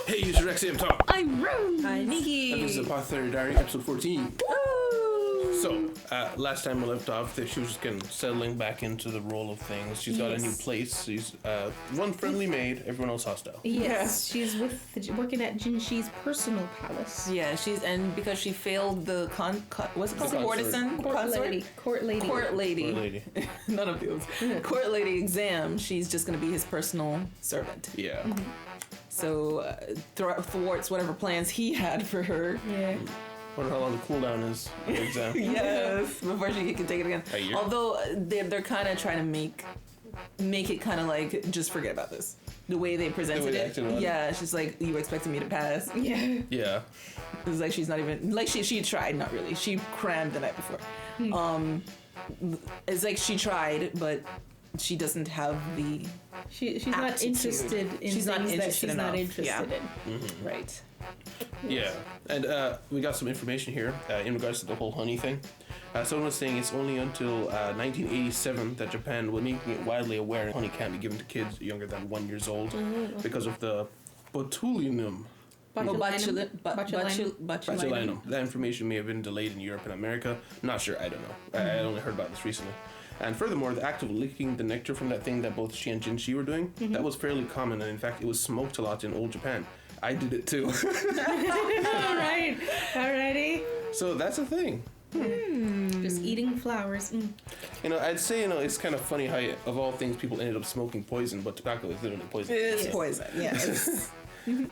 Hey, user XM Talk. I'm Rose. I'm Nikki. And this is Apothecary Diaries, episode 14. Woo! So, last time we left off, that she was just getting settling back into the role of things. She's got a new place. She's one friendly maid, everyone else hostile. Yes, she's working at Jinshi's personal palace. Yeah, because she failed the what's it called? Consort. Court lady. None of those. Court lady exam. She's just gonna be his personal servant. Yeah. Mm-hmm. So thwarts whatever plans he had for her. Yeah. Wonder how long the cooldown is on the exam. Yes, before she can take it again. A year. Although they're kind of trying to make it kind of like just forget about this. The way they presented it. Yeah, she's like, you expected me to pass. Yeah. Yeah. It's like she's not even like she tried, not really. She crammed the night before. It's like she tried, but she doesn't have the. She's not interested in things that she's not interested in. Mm-hmm. Right. Yeah. And we got some information here in regards to the whole honey thing. Someone was saying it's only until 1987 that Japan was making it widely aware honey can't be given to kids younger than 1 year old because of the botulinum. Botulinum. That information may have been delayed in Europe and America. Not sure. I don't know. I only heard about this recently. And furthermore, the act of licking the nectar from that thing that both she and Jinshi were doing, that was fairly common. And in fact, it was smoked a lot in old Japan. I did it too. Alright. Alrighty. So that's a thing. Just eating flowers. You know, I'd say, it's kind of funny how, of all things, people ended up smoking poison, but tobacco is literally poison. It's poison, yes.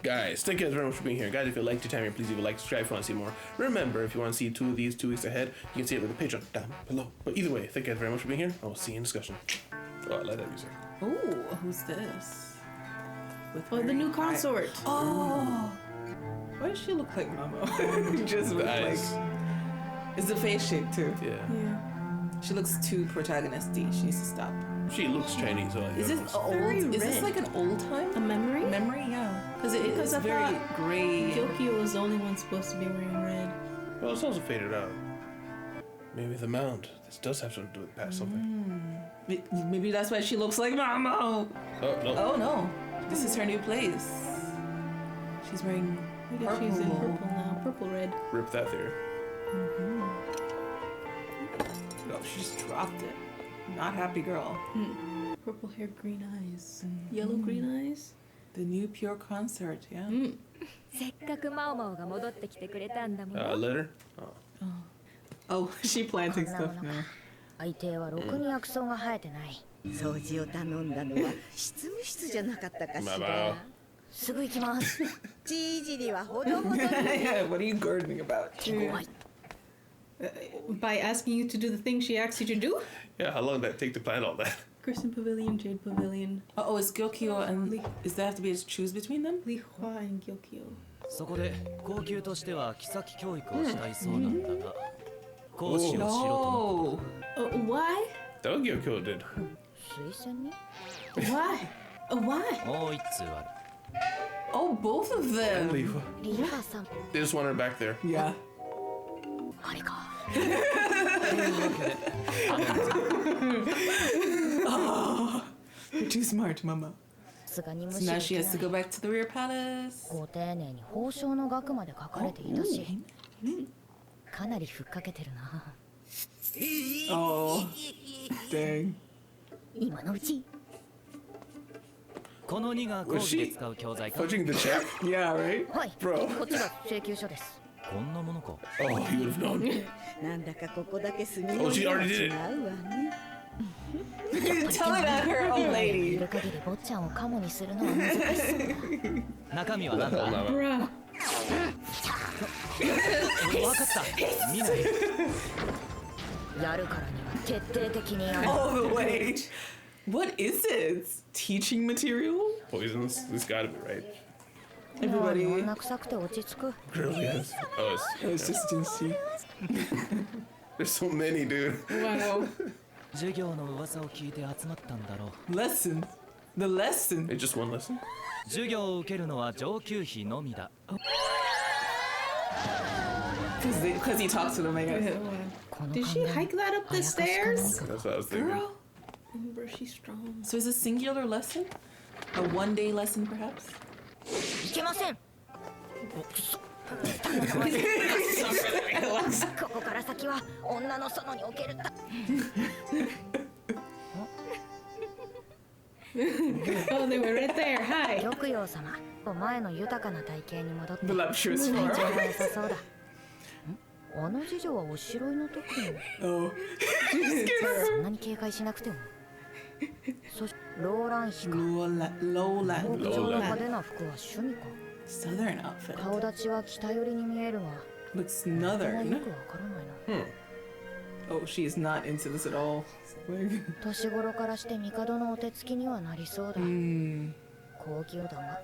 Guys, thank you guys very much for being here. Guys, if you liked your time here, please leave a like, subscribe if you want to see more. Remember, if you want to see 2 of these 2 weeks ahead, you can see it with the Patreon down below. But either way, thank you guys very much for being here. I will see you in discussion. Oh, I like that music. Ooh, who's this? The new consort. Oh, why does she look like Mama? Just The with eyes. like, it's the face shape too. Yeah. She looks too protagonisty. She needs to stop. She looks Chinese. So Is this old? Is this like an old time? A memory? Memory, yeah. Because it is very gray. Gyokyo was the only one supposed to be wearing red. Well, it's also faded out. Maybe the mound. This does have something to do with past something. Maybe that's why she looks like Mama. Oh, no. Oh no, this is her new place. She's wearing I guess she's in purple now. Purple red. Rip that theory. Oh, she just dropped it. Not happy girl. Purple hair, green eyes. Yellow green eyes. The new pure consort, yeah. せっかくマオマオが戻ってきてくれたんだもん。 Letter? Oh, she planting stuff now. 相手はろくに薬草が生えてない。掃除を頼んだのは執務室じゃなかったかしまあまらあ。すぐ行きます。じいじにはほどほどに Yeah, what are you gardening about? 怖い。 By asking you to do the thing she asked you to do? Yeah, how long did that take to plan all that? Crimson Pavilion, Jade Pavilion. Oh, is Gyokyo and is that have to be choose between them? Li Hua and Gyokyo. そこで高級としては妃教育をしたいそうなんだが、講師をしろとの No. Why? That was Gyokyo did. 推薦に Why? Why? もう一通ある。 Oh, both of them. Leave. リハさん。 They just want her back there. Yeah. あれか。 You're too smart, Mama. さすがに無 So 視 now で she きな has to い。 go back to the rear palace. ご丁寧に報奨の額まで書かれていたし、かなりふっかけてるな。 Oh, dang. 今のうち。この2が講義で使う教材か。 Coaching the chat? Yeah, right? はい。 Bro. こっちが請求書です。こんなものか。 Oh, you would have known. なんだかここだけ住み Oh, she の already 違 did it. うわね Tell it at her old い lady. る限り坊ちゃんをカモにするのは難しそう。中身は何だ。 Hold on. Bruh. 分かった。見ない。やるからには徹底的にやる。 All the way. What is it? Teaching material? Poisons? This gotta be right. もう Everybody. 女臭くて落ち着く。 Really is. Oh, Oh, it's just Jinsei. there's so many, dude. Wow. 授業の噂を聞いて集まったんだろう。 Lesson. The lesson. It's just one lesson? 授業を受けるのは上級費のみだ。 Because he talks to them, I guess. Did she hike that up the stairs? That's what I was thinking. Girl. Remember, she's strong. So is a singular lesson? A one-day lesson, perhaps? けません。ここから先は女の園におけるOh, they were right there. Hi. 玉葉様、前の豊かな体型に戻って Voluptuous 体 form. 調が良さそうだ。あの次女はおしろいの時に Oh. そんなに警戒しなくても。そしてローラン妃か。 Lowland. 極上の派手な服は趣味か。 Southern outfit. 顔立ちは北寄りに見えるが、 Looks そこはよ northern. くわからないな。Oh, she's not into this at all. 年頃からして帝のお手つきにはなりそうだ。高級だが。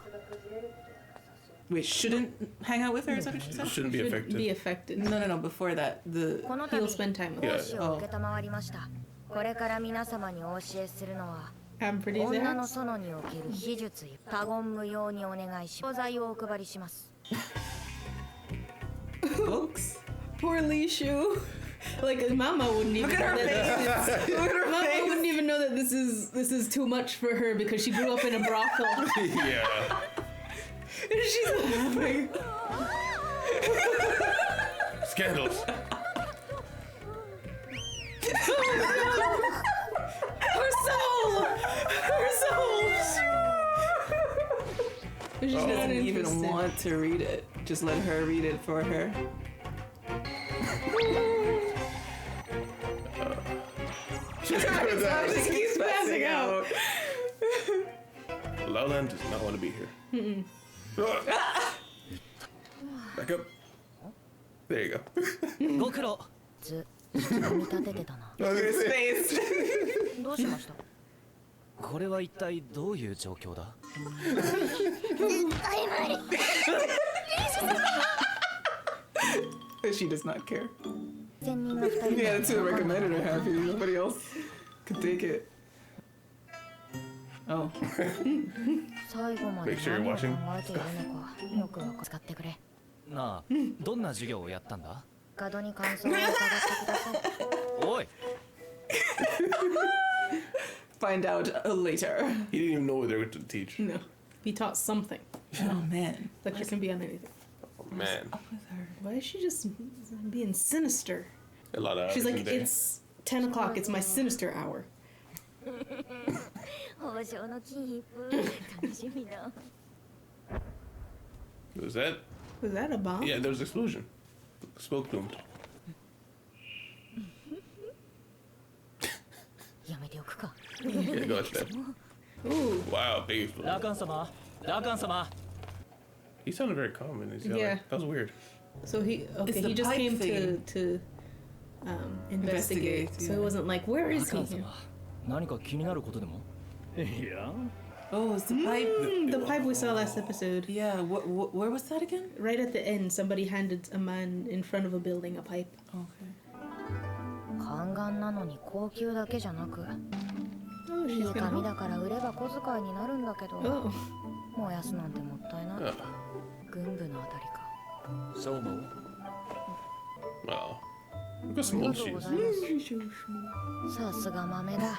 Wait, shouldn't hang out with her? Is that what she said? Shouldn't be affected. Be affected. No. Before that, the この He'll 度 spend time with いや her. 講師を受けたまわりました。これから皆様にお教えするのは I'm pretty 女の sad. 園における秘術や他言無用にお願いし、教材をお配りします。 books. Poor Lishu. Like Mama wouldn't even Look at know her that face. Look at her Mama face. wouldn't even know that this is too much for her because she grew up in a brothel. Yeah. And she's laughing. Scandals. Her soul. Her soul. She's She not doesn't even interested. want to read it. Just let her read it for her. She She keeps passing out. Lowland does not want to be here. Back up. There you go. ご苦労。組み立ててたな。 I was gonna say, Face. どうしました？これは一体どういう状況だ？ She does not care. 仙人の二人 Yeah, that's who recommended her happy. Nobody else could take it. Oh. 最後まで Make sure you're 何を watching. 考えているのかよく使ってくれ。なあ、どんな授業をやったんだ？帝に感想を伺ってください。おい、 Find out later. he didn't even know what they were to teach. No. He taught something. Oh man. Lecture can be on anything. Oh, man. Up with her. Why is she just being sinister? A lot of She's hours like, in there. it's 10 o'clock, it's my sinister hour. 王将の金一封楽しみだ。 Was that? Was that a bomb? Yeah, there was an explosion. Smoke plumed. やめておくか。 Yeah, go ahead. Ooh. Wow, big ラ explosion. カン様、ラカン様。 He sounded very calm in his Yeah. That was weird. So he It's the he just pipe came thing. to investigate. Investigate, So yeah. it wasn't like, where ラ is カ he? ン様、何か気になることでも？いや。 Oh, it's the pipe. The pipe we saw last episode. Yeah, where was that again? Right at the end, somebody handed a man in front of a building a pipe. Okay. 宦官なのに高級だけじゃなく、 Oh, いい she's 紙 gonna. だから売れば小遣いになるんだけど、 Oh. 燃やすなんてもったいない。 Oh, 軍部のあたりか。そう思う。 wow. Look at あ some りが old とうご shoes. ざいます。さすが豆だ。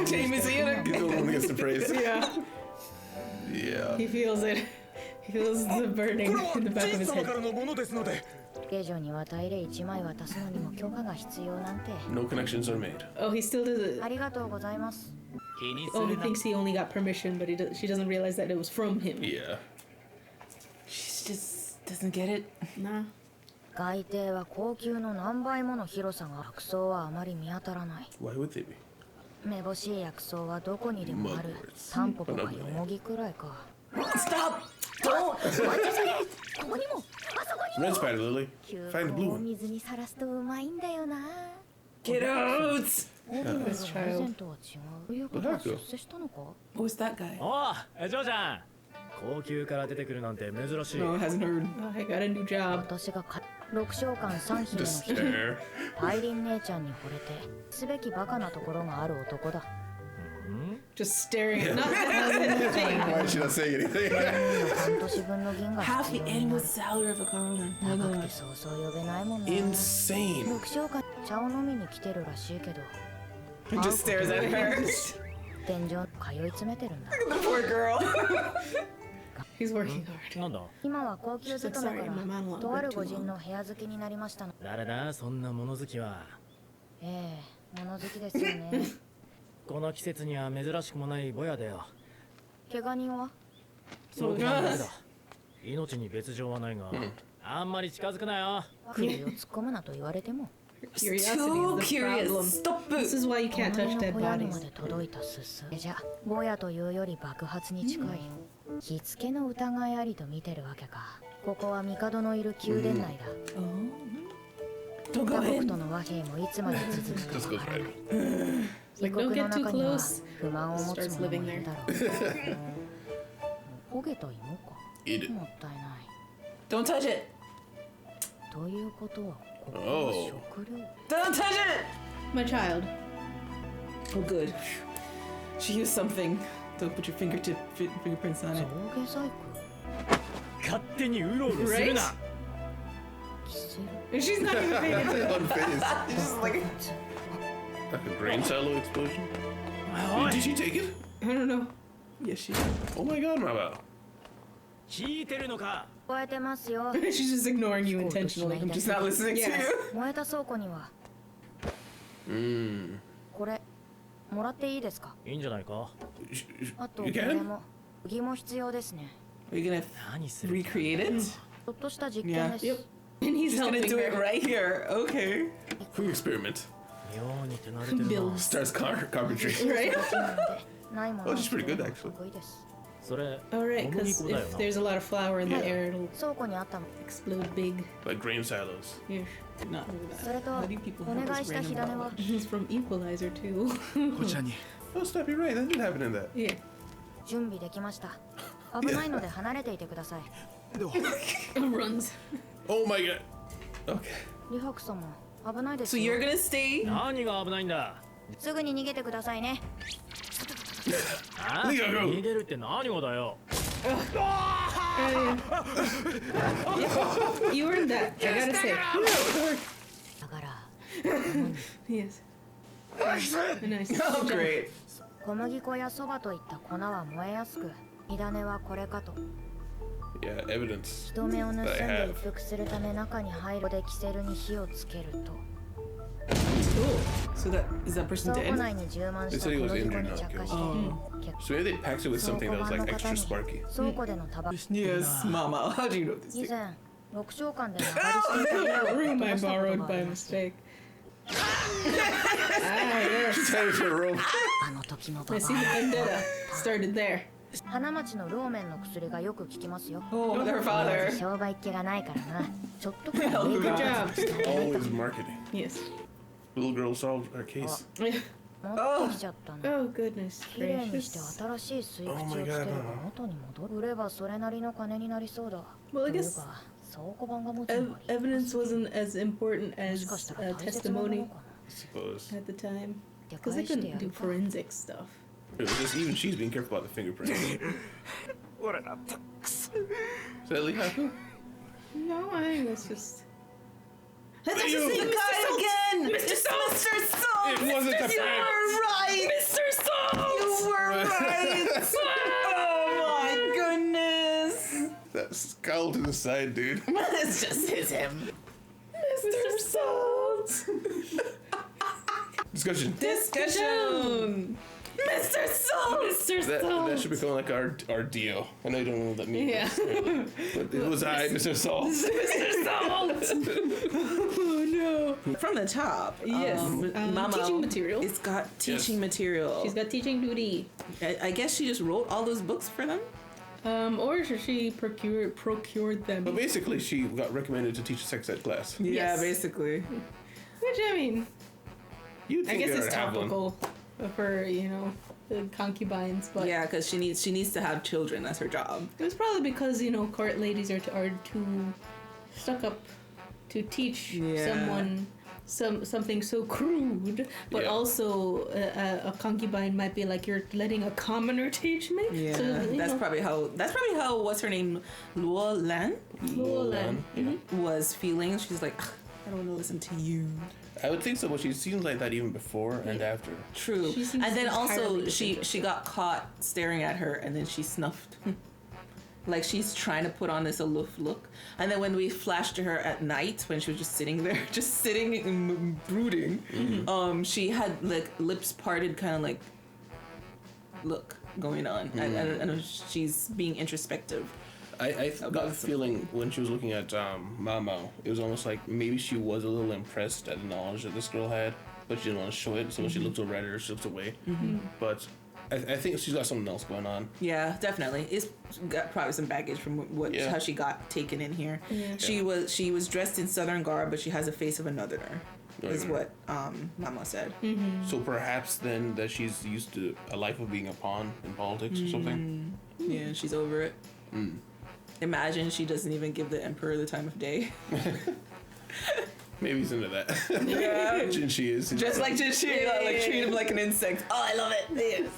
James Ian. He's the one who gets the praise. Yeah, Yeah. he feels it. He feels the burning in the back of his head. のものですので。下女に渡入れ1枚渡すのにも許可が必要なんて。 No connections are made. Oh, he still does it. ありがとうございます。気にす Oh, he るな。 thinks he only got permission, but she doesn't realize that it was from him. Yeah. She just doesn't get it. Nah. 外邸は高級の何倍もの広さが、薬草はあまり見当たらない。 Why would they be? めぼしい薬草はどこにでもある。タンポポかヨモギくらいか。 Stop! Don't! ここにも、あそこに Red spider lily. 球 Find the blue 根を one. 水にさらすとうまいんだよな。 Get out! プレゼントは違う。ということは出世したのか？ Who's that guy? おう、ジョーちゃん。高級から出てくるなんて珍しい。 No, hasn't heard. Oh, I got a new job. 私が六召喚三姫の Just 一人、 stare. パイリン姉ちゃんに惚れて、すべきバカなところがある男だ。 Just staring at not nothing. Why should I say anything? 半年分の銀が Half 必 the 要にな annual る。 salary of a coroner. 高くてそうそう呼べないもんな。 Insane. 六召喚茶を飲みに来てるらしいけど、 He just stares at her. 天井通い詰めてるんだ。 The poor girl. He's working hard. なんだ今は高級勤めか Sorry, my ら monologue とある went 御 too 人 long. の部屋付けになりましたの。誰だそんな物好きは。ええ、物好きですよね。この季節には珍しくもないボヤだよ。怪我人はそうなんだ。命に別状はないが、あんまり近づくなよ。首を突っ込むなと言われても。 Curiosity Too is the curious. problem. Stop This it. is why you can't 隣 touch の dead 小屋にま bodies. で届いたすす。じゃ、ぼやというより爆発に近い。火付けの疑いありと見てるわけか。ここは帝のいる宮殿内だ。 Don't go 他国 in. との和平もいつまで続くかわからない。 Like, 異 don't 国の get too 中には close. 不満を持つ Starts 者も living いるだろう。焦げと芋か。 Eat it. もったいない。 Don't touch it. ということは、ここは食料。 Don't touch it. My child. Oh, good. She used something. Don't put your fingerprints on 象 it. 牙細工。勝手にうろうろするな。キセル。 She's not even paying attention. On face. Just like Like a grain silo explosion. Did she take it? I don't know. yes, she. Oh my god, Mama. 聞いてるのか。聞こえてますよ。 She's just ignoring you intentionally. I'm just not listening to Yes. you. 燃えた倉庫には、 Mmm. これ、もらっていいですか。いいんじゃないか。あと、こ You れ can? も、釘も必要ですね。 Are you gonna 何する。 recreate it? ちょっとした実験です。 Yep. And he's Just gonna helping do it her. right here. Okay. Quick experiment. 妙に手慣れてるな。 Build. Starts carpentry. Right? ないもの Oh, she's pretty good, actually. 得意です。それ、 Alright, 小麦 because 粉だよ if な。 there's a lot of flour in the air, it'll 倉庫にあったの。 explode big. Like grain silos. Yeah. Not それと、 How do people お have 願い this した火 random 種は knowledge? He's from Equalizer too. Oh, stop, you're right. That did happen in that. Yeah. 準備できました。危ないので離れていてください。 Runs. Oh my god. Okay. リハク様、危ないです So よ。 you're gonna stay? 何が危ないんだ。すぐに逃げてくださいね。あ？逃げろ逃げるって何がだよ。 You earned that. I gotta say. だから、 Yes. Nice. Oh, great. 小麦粉やそばといった粉は燃えやすく、火種はこれかと。 Yeah, evidence. 人目を盗ん I で have. 一服するため中に入るでキセルに火をつけると。 So that is that person 倉庫 dead? 内に充満した They 小 said he was 麦粉 injured, に not 着火して、 So maybe they packed it with something that was like extra sparky. 倉庫でのタバコ。 Yes, Mama. How do you know this? 以 thing? 前、6章間で流りしていた家を Room I 飛ばしたこと borrowed があ by ります mistake. Tied to a rope. あの時のバ I バ see the vendetta started there. 花町のローメンの薬がよく効きますよ。 Oh, their father. 商売っ気がないからな。ちょっとくらい Good job. 伝えないと Always marketing. Yes. Little girl solved our case. 持ってきちゃったな。 Oh goodness 綺麗にして gracious. 新しい吸い口をつければ元に戻る。売ればそれなりの金になりそうだ。 Well, I という guess か倉庫版が持つのは evidence wasn't as important も as しかしたら大切なも testimony のかな。 I suppose. at the time. で Because 返 they して couldn't や do るか。 forensic stuff. It was just even she's being careful about the fingerprints. Is that Lee Haku? No, I think that's just. That's You- the guy again. Mr. Salt. Mr. Salt. It wasn't the You were right. Mr. Salt. You were right. Oh my goodness. That skull to the side, dude. It's just him. Mr. Salt. Discussion. Discussion. Mr. Salt. Mr. That should become like our Dio. I know you don't know what that means. Yeah. But it was I, Mr. Salt. Mr. Salt. Oh no. From the top. Yes. Mama. Teaching material. It's got teaching Yes. material. She's got teaching duty. I guess she just wrote all those books for them. Or should she procured them? But basically, she got recommended to teach a sex ed class. Yeah, Yes. basically. Which I mean, You'd I think guess they it's would have one. topical for the concubines, but Yeah, because she needs to have children. That's her job. it was probably because court ladies are too stuck up to teach Yeah. someone something so crude, but Yeah. also a concubine might be like, you're letting a commoner teach me. Yeah, So, that's probably how what's her name, Luo Lan, Luolan. was feeling. She's like, I don't want to listen to you. I would think so, but she seems like that even before and after. True. She seems And then also entirely she got caught staring at her, and then she snuffed. Like she's trying to put on this aloof look. And then when we flashed to her at night, when she was just sitting there, just sitting and brooding, she had like lips parted, kind of like look going on. I know she's being introspective. I got the feeling when she was looking at Mamo, it was almost like maybe she was a little impressed at the knowledge that this girl had, but she didn't want to show it. So when she looked over at her, she looked away. But I think she's got something else going on. Yeah, definitely. It's got probably some baggage from how she got taken in here. Yeah. She was dressed in Southern garb, but she has a face of a Northerner. Is what Mama said. So perhaps then that she's used to a life of being a pawn in politics or something. Yeah, she's over it. Imagine she doesn't even give the emperor the time of day. Maybe he's into that. Yeah. Jinshi is. Just like Jinshi, like treat him like an insect. Oh, I love it. Yes.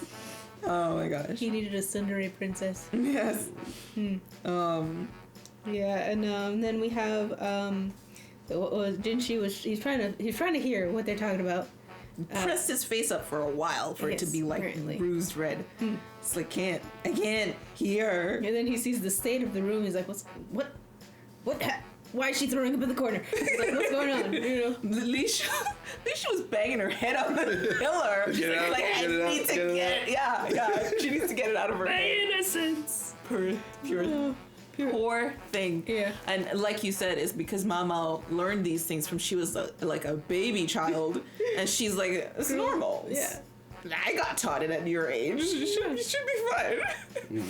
Oh my gosh. He needed a tsundere princess. Yes. Yeah, and then we have Jinshi he's trying to hear what they're talking about. Pressed his face up for a while for it to be like apparently bruised red. It's like I can't hear. And then he sees the state of the room. He's like, what? Why is she throwing up in the corner? He's like, what's going on? You know, Leisha was banging her head on the pillar. She's like, I need to get it. Yeah. She needs to get it out of her head. Innocence. Poor thing. Yeah. And like you said, it's because Mama learned these things from she was like a baby child, and she's like, it's normal. Yeah. I got taught it at your age. You should be fine.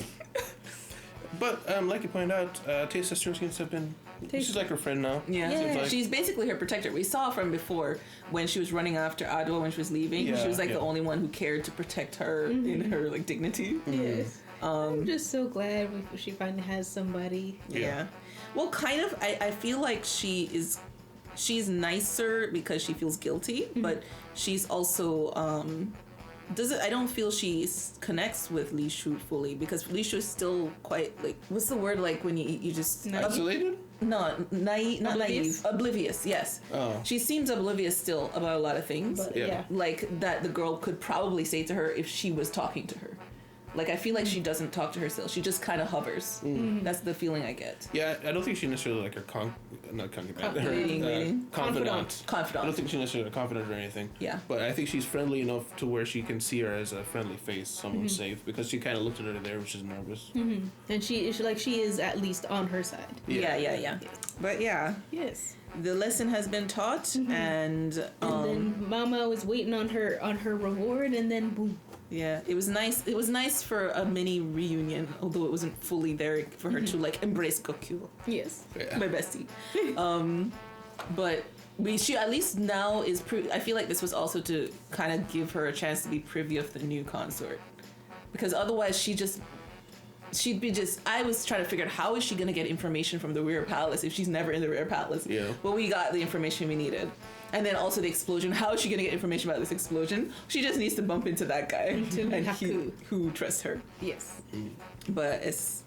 But like you pointed out, Tate's sister's gonna step in. She's like her friend now. Yeah. Like, she's basically her protector. We saw from before when she was running after Adwa when she was leaving. She was like the only one who cared to protect her in her like dignity. Yes. I'm just so glad she finally has somebody. Yeah. Well, kind of. I feel like she's nicer because she feels guilty, but she's also I don't feel she connects with Li Shu fully because Li Shu is still quite like, what's the word, like when you just isolated? No, naive, not naive, oblivious. Yes. Oh. She seems oblivious still about a lot of things. But, yeah. Like that the girl could probably say to her if she was talking to her. Like, I feel like she doesn't talk to herself. She just kind of hovers. That's the feeling I get. Yeah, I don't think she necessarily like her confidant. I don't think she's necessarily a confidant or anything. Yeah. But I think she's friendly enough to where she can see her as a friendly face, someone safe, because she kind of looked at her there when she's nervous. And she is at least on her side. Yeah. But yeah. Yes. The lesson has been taught, and then Mama was waiting on her reward, and then boom. Yeah, it was nice. It was nice for a mini reunion, although it wasn't fully there for her to like embrace Goku. Yes, my bestie. But she at least now is. I feel like this was also to kind of give her a chance to be privy of the new consort, because otherwise she'd be just. I was trying to figure out how is she gonna get information from the rear palace if she's never in the rear palace. Yeah. But we got the information we needed. And then also the explosion. How is she gonna get information about this explosion? She just needs to bump into that guy and who trusts her. Yes. But it's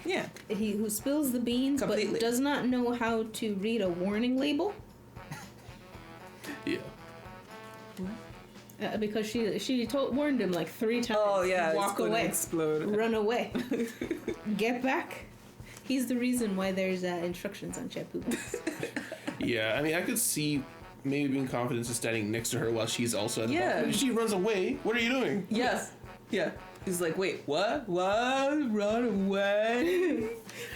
he who spills the beans completely. But does not know how to read a warning label. Yeah. Because she warned him like 3 times. Oh yeah, walk away, explode, run away, get back. He's the reason why there's instructions on shampoo box. Yeah, I mean, I could see maybe being confident in standing next to her while she's also at the balcony. She runs away. What are you doing? Yes. Yeah. He's like, wait, what? What? Run away?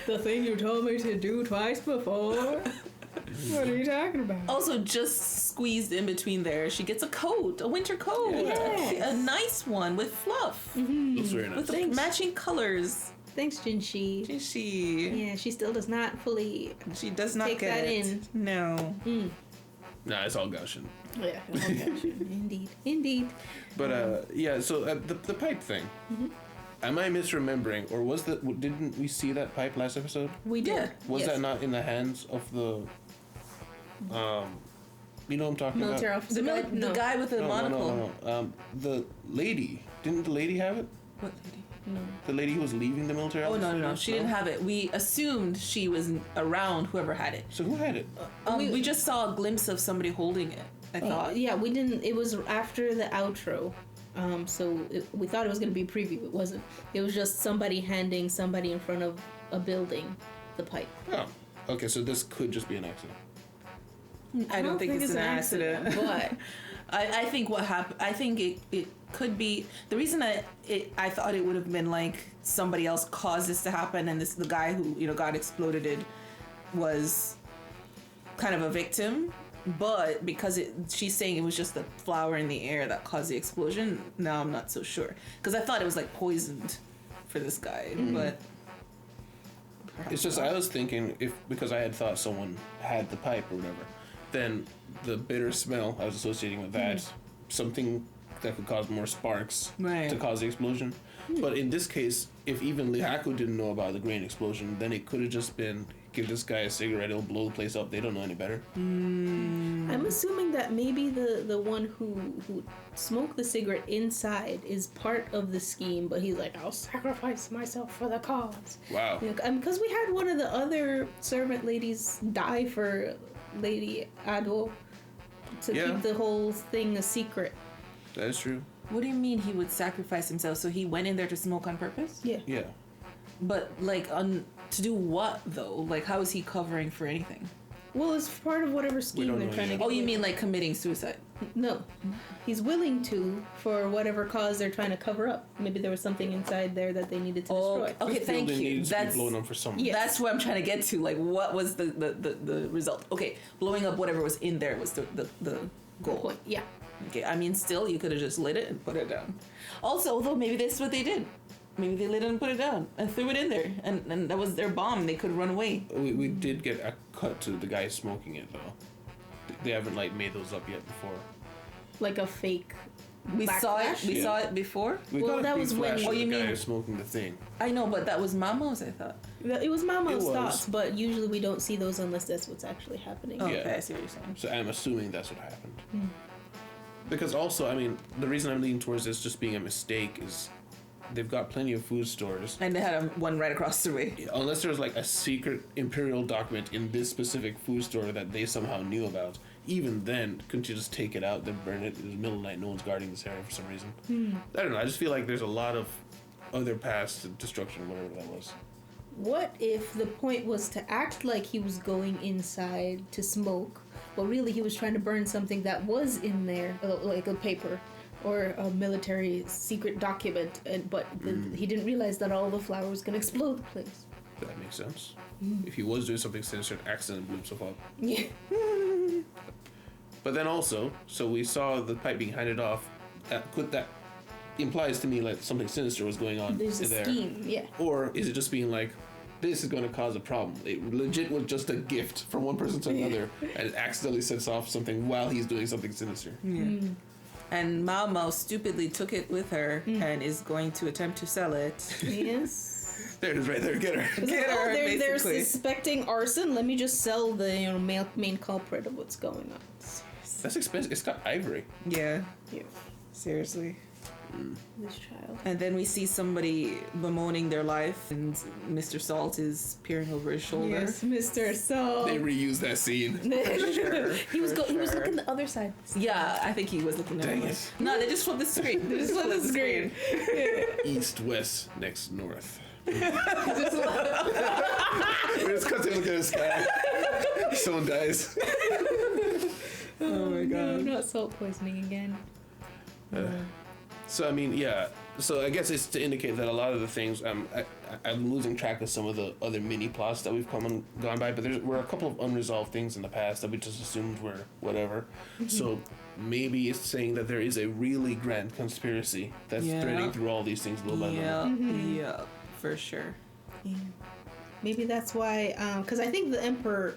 The thing you told me to do twice before? What are you talking about? Also, just squeezed in between there, she gets a coat, a winter coat. Yes. A nice one with fluff. Looks very nice. With the matching colors. Thanks, Jinshi. Yeah, she still does not fully. She does not take get that it. in. No. Nah, it's all gushing. Yeah. Indeed. But so the pipe thing. Am I misremembering, or didn't we see that pipe last episode? We did. Was that not in the hands of the you know what I'm talking military about? officer? The guy with the monocle. No. The lady. Didn't the lady have it? What lady? No. The lady who was leaving the military office? No. She didn't have it. We assumed she was around whoever had it. So who had it? We just saw a glimpse of somebody holding it, I thought. Yeah, we didn't. It was after the outro. We thought it was going to be a preview. It wasn't. It was just somebody handing somebody in front of a building the pipe. Oh, okay. So this could just be an accident. I don't think it's an accident. But I think what happened. I think it could be the reason that I thought it would have been like somebody else caused this to happen, and the guy who got exploded was kind of a victim. But because she's saying it was just the flour in the air that caused the explosion, now I'm not so sure. Because I thought it was like poisoned for this guy, but It's just I was thinking because I had thought someone had the pipe or whatever, then the bitter smell I was associating with that something that could cause more sparks Right. to cause the explosion. But in this case, if even Lihaku didn't know about the grain explosion, then it could have just been give this guy a cigarette, it'll blow the place up. They don't know any better. I'm assuming that maybe the one who smoked the cigarette inside is part of the scheme, but he's like, I'll sacrifice myself for the cause. Wow. Because we had one of the other servant ladies die for Lady Ado to keep the whole thing a secret. That is true. what do you mean he would sacrifice himself? So he went in there to smoke on purpose? Yeah. Yeah. But like to do what though? Like how is he covering for anything? Well, it's part of whatever scheme don't they're know trying yet. to get. Oh, you with. mean like committing suicide? No. He's willing to for whatever cause they're trying to cover up. Maybe there was something inside there that they needed to destroy. Okay, This thank building you. needs to be blown up for someone. Yeah. That's what I'm trying to get to. Like, what was the result? Okay, blowing up whatever was in there was the Good goal. point. Yeah. Okay, I mean, still, you could have just lit it and put it down. Also, although maybe that's what they did. Maybe they lit it and put it down and threw it in there, and that was their bomb. They could run away. We did get a cut to the guy smoking it though. They haven't like made those up yet before. Like a fake. We saw it. backlash? We Yeah. saw it before. We Well, got a that big was when- flash Oh, of you the guy mean- smoking the thing. I know, but that was Mama's. I thought. It was Mama's It was. thoughts, but usually we don't see those unless that's what's actually happening. Oh, Yeah. okay, I see what you're saying. So I'm assuming that's what happened. Because also, I mean, the reason I'm leaning towards this just being a mistake is they've got plenty of food stores. And they had one right across the way. Unless there's like a secret imperial document in this specific food store that they somehow knew about, even then, couldn't you just take it out, then burn it in the middle of the night? No one's guarding this area for some reason. I don't know. I just feel like there's a lot of other paths to destruction, whatever that was. What if the point was to act like he was going inside to smoke, but really he was trying to burn something that was in there, like a paper or a military secret document, but he didn't realize that all the flour was going to explode the place. That makes sense. If he was doing something sinister, an accident blew himself up. Yeah. But then also, so we saw the pipe being handed off. That implies to me like something sinister was going on There's a there. scheme, yeah. Or is it just being like, this is going to cause a problem? It legit was just a gift from one person to another, and it accidentally sets off something while he's doing something sinister. And Mao Mao stupidly took it with her and is going to attempt to sell it. Yes. There it is, right there. Get her. It's like, Get her, they're basically. suspecting arson. Let me just sell the main culprit of what's going on. That's expensive. It's got ivory. Yeah, Yeah. seriously. This child. And then we see somebody bemoaning their life, and Mr. Salt is peering over his shoulder. Yes, Mr. Salt. They reused that scene. He was looking the other side. Yeah, I think he was looking at Dang him. it. No, they just flipped the screen. They just Flip flipped the screen. East, west, next, north. We just cut to look at the sky. Someone dies. Oh my god. No, not salt poisoning again. So I mean, yeah. So I guess it's to indicate that a lot of the things I'm losing track of some of the other mini plots that we've come and gone by, but there were a couple of unresolved things in the past that we just assumed were whatever. So maybe it's saying that there is a really grand conspiracy that's Yeah. threading through all these things little by little. Yeah, for sure. Maybe that's why, because I think the Emperor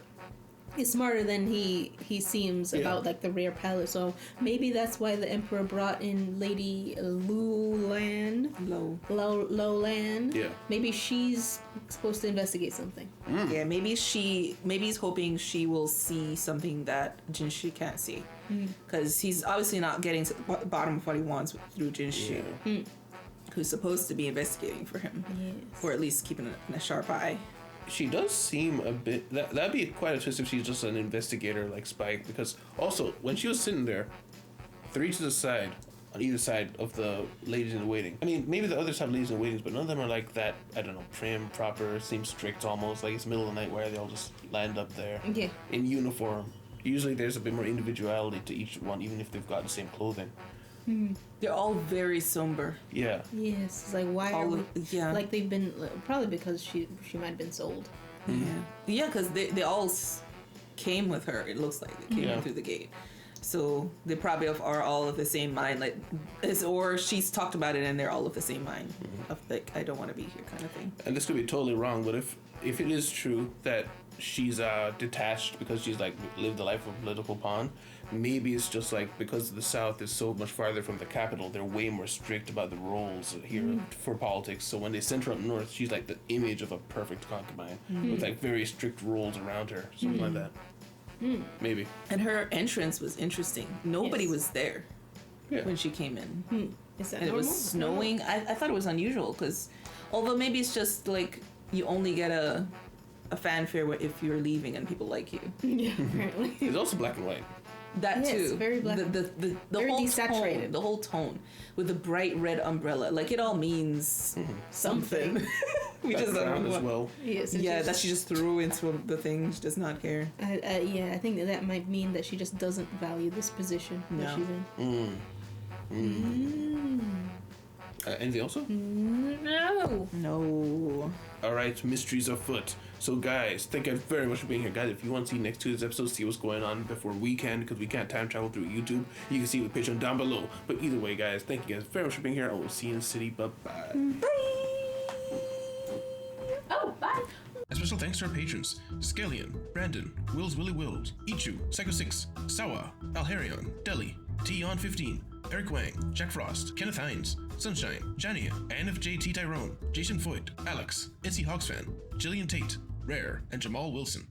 is smarter than he seems Yeah. about like the rare palace. So maybe that's why the Emperor brought in Lady Lulan. Lowland. Yeah. Maybe she's supposed to investigate something. Yeah, maybe he's hoping she will see something that Jinshi can't see. Because he's obviously not getting to the bottom of what he wants through Jinshi, who's supposed to be investigating for him. Yes. Or at least keeping a sharp eye. She does seem a bit. That'd be quite a twist if she's just an investigator like Spike. Because also when she was sitting there, three to the side, on either side of the ladies in waiting. I mean, maybe the others have ladies in waiting, but none of them are like that. I don't know, prim, proper, seems strict almost. Like it's middle of the night where they all just land up there in uniform. Usually there's a bit more individuality to each one, even if they've got the same clothing. They're all very somber. Yeah. Yes, it's like why All are we, of- yeah. like they've been probably because she might have been sold. Yeah, because they all came with her. It looks like they came in through the gate. So they probably are all of the same mind, like, or she's talked about it and they're all of the same mind of like, I don't want to be here kind of thing. And this could be totally wrong, but if it is true that she's detached because she's like lived the life of a political pawn, maybe it's just like because the South is so much farther from the capital, they're way more strict about the roles here for politics. So when they send her up north, she's like the image of a perfect concubine with like very strict rules around her, something like that. Maybe. And her entrance was interesting. Nobody was there Yeah. when she came in. Is that And it normal? was snowing. I thought it was unusual because, although maybe it's just like you only get a fanfare if you're leaving and people like you. Yeah, apparently. It's also black and white. That Yes, too. very black. The Very whole desaturated. tone, the whole tone with the bright red umbrella. Like it all means something. We That just don't crown know as what. well. Yes, Yeah, that she just threw into the thing. She does not care. I think that might mean that she just doesn't value this position that No. she's in. Anything else? No. No. All right, mysteries afoot. So, guys, thank you very much for being here. Guys, if you want to see next Tuesday's episode, see what's going on before we can, because we can't time travel through YouTube, you can see the Patreon down below. But either way, guys, thank you guys very much for being here. I will see you in the city. Bye-bye. Oh, bye. A special thanks to our patrons: Scallion, Brandon, Wills Willy Wills, Ichu, Psycho 6, Sawa, Alharion, Deli, T-On15, Eric Wang, Jack Frost, Kenneth Hines, Sunshine, Jania, NFJT Tyrone, Jason Foyt, Alex, NC Hogsfan, Jillian Tate, Rare, and Jamal Wilson.